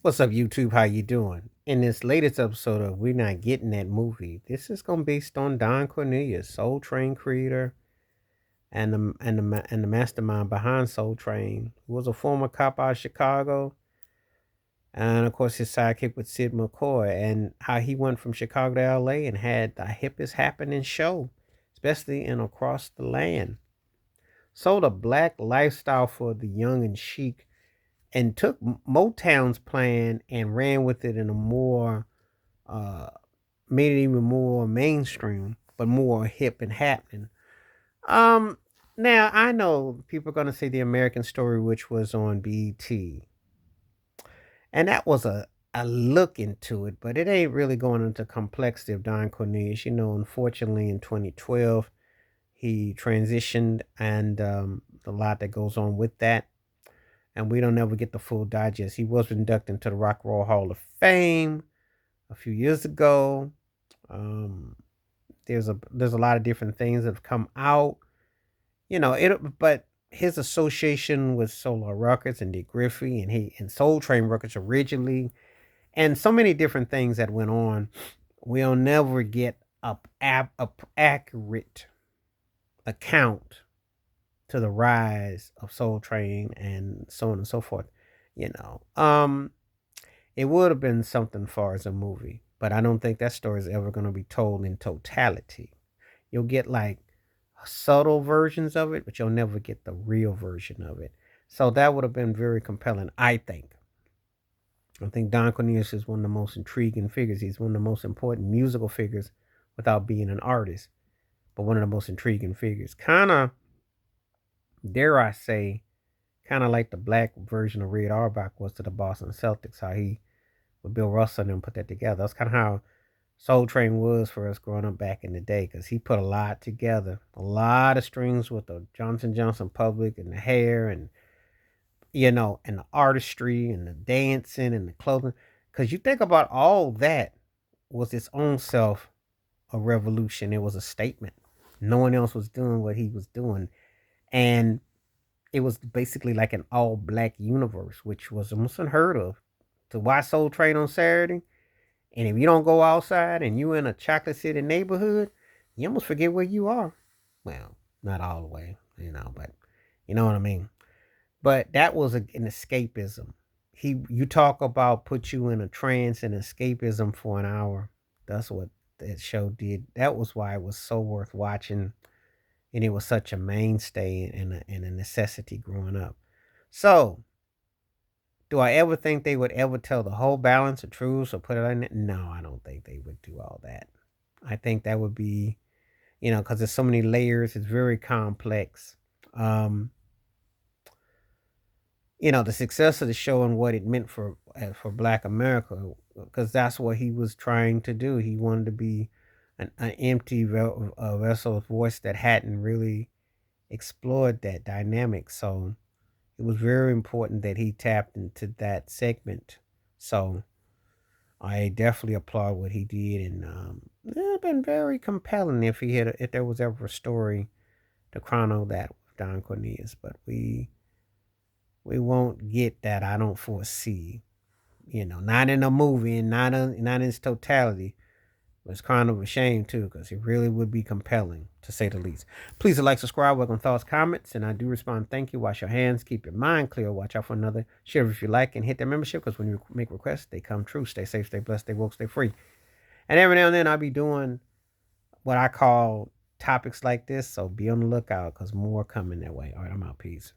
What's up, YouTube? How you doing? In this latest episode of We're Not Getting That Movie, this is going to be based on Don Cornelius, Soul Train creator and the mastermind behind Soul Train, who was a former cop out of Chicago, and of course his sidekick with Sid McCoy, and how he went from Chicago to LA and had the hippest happening show, especially in Across the Land. Sold a black lifestyle for the young and chic and took Motown's plan and ran with it in a more uh made it even more mainstream, but more hip and happening. Um Now I know people are gonna say the American Story, which was on BT, and that was a look into it, but it ain't really going into complexity of Don Cornelius. Unfortunately, in 2012, he transitioned, and a lot that goes on with that, and we don't ever get the full digest. He was inducted into the Rock and Roll Hall of Fame a few years ago. Um, there's a lot of different things that have come out. But his association with Solar Records and Dick Griffey and Soul Train Records originally, and so many different things that went on, we'll never get a accurate account to the rise of Soul Train and so on and so forth. You know, um, it would have been something far as a movie, but I don't think that story is ever going to be told in totality. You'll get like subtle versions of it, but you'll never get the real version of it. So that would have been very compelling, I think. I think Don Cornelius is one of the most intriguing figures. He's one of the most important musical figures without being an artist, but one of the most intriguing figures. Kind of, dare I say, kind of like the black version of Red Auerbach was to the Boston Celtics, how he with Bill Russell and them put that together. That's kind of how Soul Train was for us growing up back in the day, because he put a lot together, a lot of strings with the Johnson Public and the hair and and the artistry and the dancing and the clothing. Because you think about all that was its own self a revolution. It was a statement. No one else was doing what he was doing, and it was basically like an all black universe, which was almost unheard of. To watch Soul Train on Saturday, and if you don't go outside and you in a chocolate city neighborhood, you almost forget where you are. Well, not all the way, but you know what I mean. But that was an escapism. You talk about put you in a trance and escapism for an hour. That's what that show did. That was why it was so worth watching, and it was such a mainstay and a necessity growing up. So, do I ever think they would ever tell the whole balance of truths or put it in it? No, I don't think they would do all that. I think that would be, because there's so many layers. It's very complex. Um, the success of the show and what it meant for Black America, because that's what he was trying to do. He wanted to be an empty vessel of voice that hadn't really explored that dynamic. So it was very important that he tapped into that segment. So I definitely applaud what he did, and it been very compelling if there was ever a story to chronicle that with Don Cornelius. But we won't get that. I don't foresee. Not in a movie and not in its totality. But it's kind of a shame too, because it really would be compelling, to say the least. Please like, subscribe, welcome thoughts, comments, and I do respond. Thank you. Wash your hands, keep your mind clear, watch out for another. Share if you like, and hit that membership, because when you make requests, they come true. Stay safe, stay blessed, stay woke, stay free. And every now and then I'll be doing what I call topics like this, so be on the lookout, because more coming that way. All right, I'm out. Peace.